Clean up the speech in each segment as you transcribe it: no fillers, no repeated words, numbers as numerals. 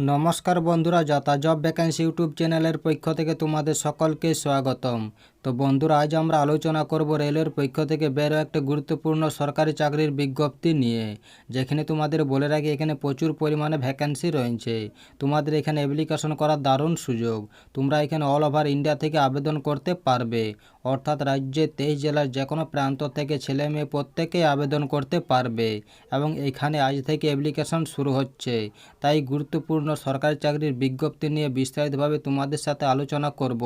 নমস্কার বন্ধুরা, যথা জব ভ্যাকেন্সি ইউটিউব চ্যানেলের পক্ষ থেকে তোমাদের সকলকে স্বাগতম। তো বন্ধুরা, আজ আমরা আলোচনা করব রেলের পক্ষ থেকে বেরো একটা গুরুত্বপূর্ণ সরকারি চাকরির বিজ্ঞপ্তি নিয়ে, যেখানে তোমাদের বলে রাখি এখানে প্রচুর পরিমাণে ভ্যাকেন্সি রয়েছে। তোমাদের এখানে অ্যাপ্লিকেশন করার দারুণ সুযোগ। তোমরা এখানে অল ওভার ইন্ডিয়া থেকে আবেদন করতে পারবে, অর্থাৎ রাজ্যের 23 জেলার যে কোনো প্রান্ত থেকে ছেলে মেয়ে প্রত্যেকেই আবেদন করতে পারবে এবং এখানে আজ থেকে অ্যাপ্লিকেশন শুরু হচ্ছে। তাই গুরুত্বপূর্ণ সরকারি চাকরির বিজ্ঞপ্তি নিয়ে বিস্তারিতভাবে তোমাদের সাথে আলোচনা করব।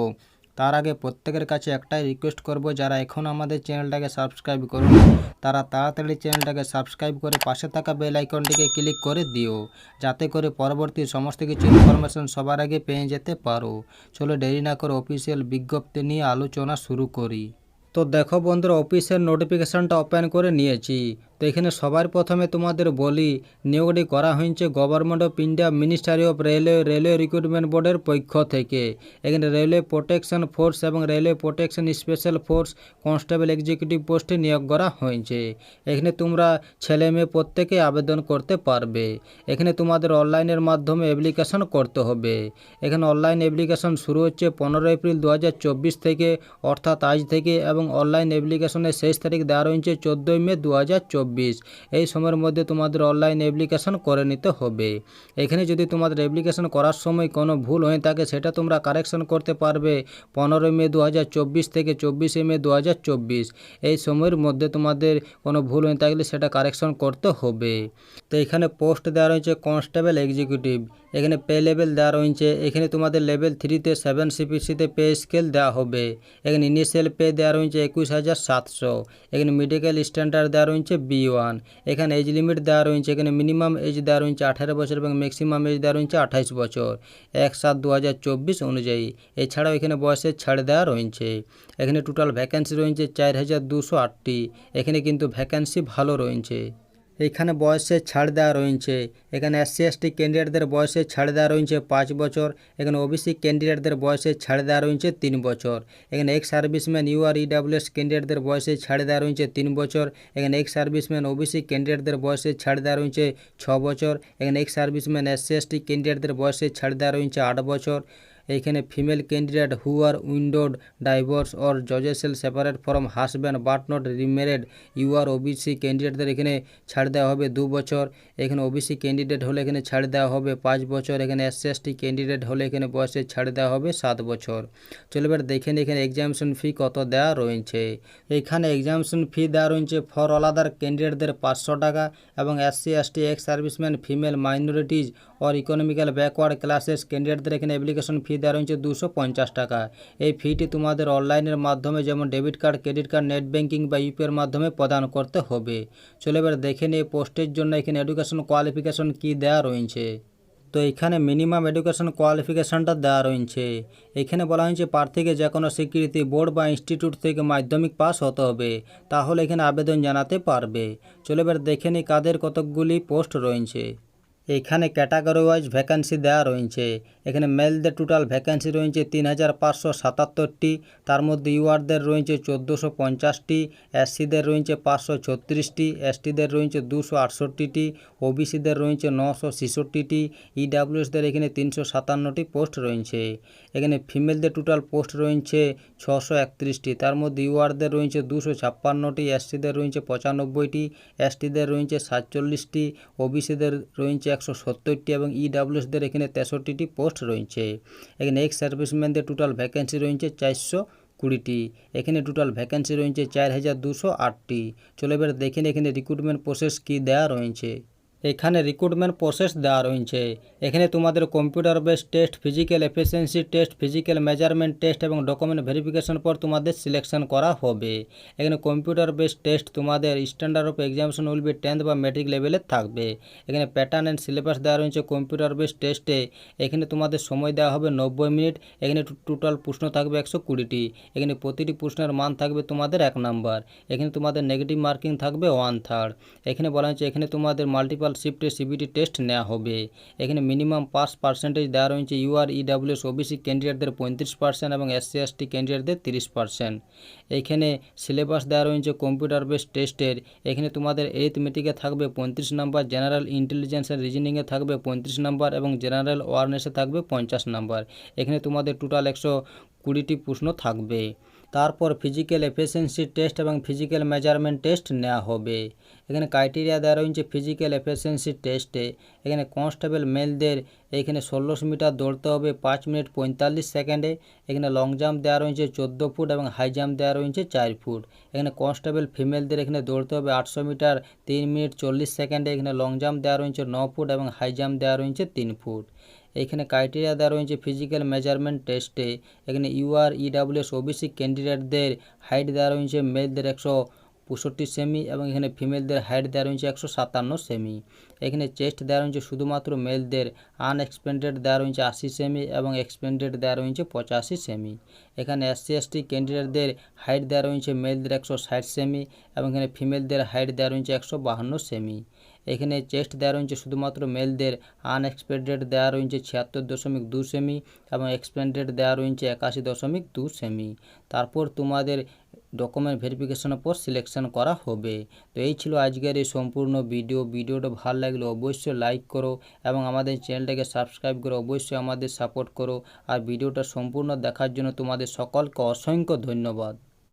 তার আগে প্রত্যেকের কাছে একটাই রিকোয়েস্ট করব, যারা এখন আমাদের চ্যানেলটাকে সাবস্ক্রাইব করুন তারা তাড়াতাড়ি চ্যানেলটাকে সাবস্ক্রাইব করে পাশে থাকা বেল আইকনটিকে ক্লিক করে দিও, যাতে করে পরবর্তী সমস্ত কিছু ইনফরমেশন সবার আগে পেয়ে যেতে পারো। চলো দেরি না করে অফিসিয়াল বিজ্ঞপ্তি নিয়ে আলোচনা শুরু করি। তো দেখো বন্ধুরা, অফিসের নোটিফিকেশানটা ওপেন করে নিয়েছি। তো এখানে সবার প্রথমে তোমাদের বলি, নিয়োগটি করা হয়েছে government of India ministry of railway recruitment বোর্ডের পক্ষ থেকে। এখানে রেলওয়ে প্রোটেকশন ফোর্স এবং railway protection special force constable executive পোস্টে নিয়োগ করা হয়েছে। এখানে তোমরা ছেলে মেয়ে প্রত্যেকে আবেদন করতে পারবে। এখানে তোমাদের অনলাইনের মাধ্যমে অ্যাপ্লিকেশন করতে হবে। এখানে অনলাইন অ্যাপ্লিকেশন শুরু হচ্ছে 15 এপ্রিল 2024 থেকে, অর্থাৎ আজ থেকে, এবং অনলাইন অ্যাপ্লিকেশনের শেষ তারিখ দেওয়া রয়েছে 14 মে 2024। এই সময়ের মধ্যে তোমাদের অনলাইন অ্যাপ্লিকেশন করে নিতে হবে। এখানে যদি তোমাদের অ্যাপ্লিকেশন করার সময় কোনো ভুল হয়ে থাকে সেটা তোমরা কারেকশন করতে পারবে 15 মে 2024 থেকে 24 মে 2024। এই সময়ের মধ্যে তোমাদের কোনো ভুল হয়ে থাকলে সেটা কারেকশন করতে হবে। তো এখানে পোস্ট দেওয়া রয়েছে কনস্টেবল এক্সিকিউটিভ। এখানে পে লেভেল দেওয়া রয়েছে। এখানে তোমাদের লেভেল 3-তে 7 সিপিসিতে পে স্কেল দেওয়া হবে। এখানে ইনিশিয়াল পে দেওয়া রয়েছে 21,700। এখানে মেডিকেল স্ট্যান্ডার্ড দেওয়া রয়েছে B1। এখানে এজ লিমিট দেওয়া রয়েছে। এখানে মিনিমাম এজ দেওয়া রয়েছে 18 বছর এবং ম্যাক্সিমাম এজ দেওয়া রয়েছে 28 বছর 1/7/2024 অনুযায়ী। এছাড়াও এখানে বয়সের ছাড় দেওয়া রয়েছে। এখানে টোটাল ভ্যাকেন্সি রয়েছে 4208টি। এখানে কিন্তু ভ্যাকেন্সি ভালো রয়েছে। এখানে বয়সের ছাড় দেওয়া রয়েছে। এখানে SC/ST ক্যান্ডিডেটদের বয়সের ছাড় দেওয়া রয়েছে 5 বছর। এখানে OBC ক্যান্ডিডেটদের বয়সের ছাড় দেওয়া রয়েছে 3 বছর। এখানে এক্স সার্ভিসম্যান UR EWS ক্যান্ডিডেটদের বয়সের ছাড় দেওয়া রয়েছে 3 বছর। এখানে এক্স সার্ভিসম্যান OBC ক্যান্ডিডেটদের বয়সের ছাড় দেওয়া রয়েছে 6 বছর। এখানে এক্স সার্ভিসম্যান SC/ST ক্যান্ডিডেটদের বয়সের ছাড় দেওয়া রয়েছে 8 বছর। এখানে female candidate who are widowed divorce or judicially separate from husband but not remarried UR OBC ক্যান্ডিডেটদের এখানে ছাড় দেওয়া হবে 2 বছর। এখানে OBC ক্যান্ডিডেট হলে এখানে ছাড় দেওয়া হবে 5 বছর। এখানে SC/ST ক্যান্ডিডেট হলে এখানে বয়সের ছাড় দেওয়া হবে 7 বছর। চলো এবার দেখেন এখানে এক্সামিনেশন ফি কত দেওয়া রয়েছে। এখানে এক্সামিনেশন ফি দেওয়া রয়েছে ফর অল আদার ক্যান্ডিডেটদের 500 টাকা এবং SC/ST ex serviceman female minorities or economical backward classes ক্যান্ডিডেটদের এখানে অ্যাপ্লিকেশন ফি দেওয়া রয়েছে 250 টাকা। এই ফিটি তোমাদের অনলাইনের মাধ্যমে, যেমন debit card, credit card, net banking বা ইউপিআইয়ের মাধ্যমে প্রদান করতে হবে। চলো এবার দেখে নিই পোস্টের জন্য এখানে এডুকেশন কোয়ালিফিকেশন কী দেওয়া রয়েছে। তো এখানে মিনিমাম এডুকেশন কোয়ালিফিকেশানটা দেওয়া রয়েছে। এখানে বলা হয়েছে প্রার্থীকে যে কোনো স্বীকৃতি বোর্ড বা ইনস্টিটিউট থেকে মাধ্যমিক পাস হতে হবে, তাহলে এখানে আবেদন জানাতে পারবে। চলো এবার দেখে নিই কাদের কতকগুলি পোস্ট রয়েছে। এখানে ক্যাটাগরি ওয়াইজ ভ্যাকেন্সি দেওয়া রয়েছে। এখানে মেলদের টোটাল ভ্যাকেন্সি রয়েছে 3577টি। তার মধ্যে ইউআরদের রয়েছে 1450টি, SCদের রয়েছে 536টি, STদের রয়েছে 268টি, OBCদের রয়েছে 966টি, EWSদের এখানে 357টি পোস্ট রয়েছে। এখানে ফিমেলদের টোটাল পোস্ট রয়েছে 631টি। তার মধ্যে ইউআরদের রয়েছে 256টি, SCদের রয়েছে 95টি, STদের রয়েছে 47টি, OBCদের রয়েছে 170টি এবং EWSদের এখানে 63টি পোস্ট রয়েছে। এখানে এক্স সার্ভিসম্যানদের টোটাল ভ্যাকেন্সি রয়েছে 420টি। এখানে টোটাল ভ্যাকেন্সি রয়েছে 4208টি। চলো এবার দেখেন এখানে রিক্রুটমেন্ট প্রসেস কী দেওয়া রয়েছে। এখানে রিক্রুটমেন্ট প্রসেস দেওয়া রয়েছে। এখানে তোমাদের computer based test, physical efficiency test, physical measurement test এবং ডকুমেন্ট ভেরিফিকেশন পর তোমাদের সিলেকশন করা হবে। এখানে কম্পিউটার বেসড টেস্ট তোমাদের standard of examination will be 10th বা ম্যাট্রিক লেভেলে থাকবে। এখানে প্যাটার্ন অ্যান্ড সিলেবাস দেওয়া রয়েছে কম্পিউটার বেসড টেস্টে। এখানে তোমাদের সময় দেওয়া হবে 90 মিনিট। এখানে টোটাল প্রশ্ন থাকবে 120টি। এখানে প্রতিটি প্রশ্নের মান থাকবে তোমাদের 1 নাম্বার। এখানে তোমাদের নেগেটিভ মার্কিং থাকবে 1/3। এখানে বলা হয়েছে এখানে তোমাদের মাল্টিপাল শিফটে সিবিটি টেস্ট নেওয়া হবে। এখানে মিনিমাম পাস পার্সেন্টেজ দেওয়া রয়েছে ইউআর ইডাব্লিউএস ওবিসি ক্যান্ডিডেটদের 35% এবং এসসি এসটি ক্যান্ডিডেটদের 30%। এখানে সিলেবাস দেওয়া রয়েছে কম্পিউটার বেসড টেস্টের। এখানে তোমাদের এরিথমেটিকে থাকবে 35 নাম্বার, জেনারেল ইন্টেলিজেন্স অ্যান্ড রিজনিংয়ে থাকবে 35 নাম্বার এবং জেনারেল অ্যাওয়ারনেসে থাকবে 50 নাম্বার। এখানে তোমাদের টোটাল 120টি প্রশ্ন থাকবে। তারপর ফিজিক্যাল এফিসিয়েন্সি টেস্ট এবং ফিজিক্যাল মেজারমেন্ট টেস্ট নেওয়া হবে। এখানে ক্রাইটেরিয়া দেওয়া রয়েছে ফিজিক্যাল এফিসিয়েন্সি টেস্টে। এখানে কনস্টেবল মেলদের এখানে 1600 মিটার দৌড়তে হবে 5 মিনিট 45 সেকেন্ডে। এখানে লং জাম্প দেওয়া রয়েছে 14 ফুট এবং হাই জাম্প দেওয়া রয়েছে 4 ফুট। এখানে কনস্টেবল ফিমেলদের এখানে দৌড়তে হবে 800 মিটার 3 মিনিট 40 সেকেন্ডে। এখানে লং জাম্প দেওয়া রয়েছে 9 ফুট এবং হাই জাম্প দেওয়া রয়েছে 3 ফুট। এখানে ক্রাইটেরিয়া দেওয়া রয়েছে ফিজিক্যাল মেজারমেন্ট টেস্টে। এখানে ইউআর ইডাব্লিউএস ওবিসি ক্যান্ডিডেটদের হাইট দেওয়া রয়েছে মেলদের 165 সেমি এবং এখানে ফিমেলদের হাইট দেওয়া রয়েছে 157 সেমি। এখানে চেস্ট দেওয়া রয়েছে শুধুমাত্র মেলদের, আনএক্সপেন্ডেড দেওয়া রয়েছে 80 সেমি এবং এক্সপেন্ডেড দেওয়া রয়েছে 85 সেমি। এখানে এসসি এসটি ক্যান্ডিডেটদের হাইট দেওয়া রয়েছে মেলদের 160 সেমি এবং এখানে ফিমেলদের হাইট দেওয়া রয়েছে 152 সেমি। এখানে চেস্ট দেওয়া রয়েছে শুধুমাত্র মেলদের, আনএক্সপেন্ডেড দেওয়া রয়েছে 76.2 সেমি এবং এক্সপেন্ডেড দেওয়া রয়েছে 81.2 সেমি। তারপর তোমাদের ডকুমেন্ট ভেরিফিকেশনের পর সিলেকশন করা হবে। তো এই ছিল আজকের এই সম্পূর্ণ ভিডিওটা ভালো লাগলে অবশ্যই লাইক করো এবং আমাদের চ্যানেলটাকে সাবস্ক্রাইব করে অবশ্যই আমাদের সাপোর্ট করো। আর ভিডিওটা সম্পূর্ণ দেখার জন্য তোমাদের সকলকে অসংখ্য ধন্যবাদ।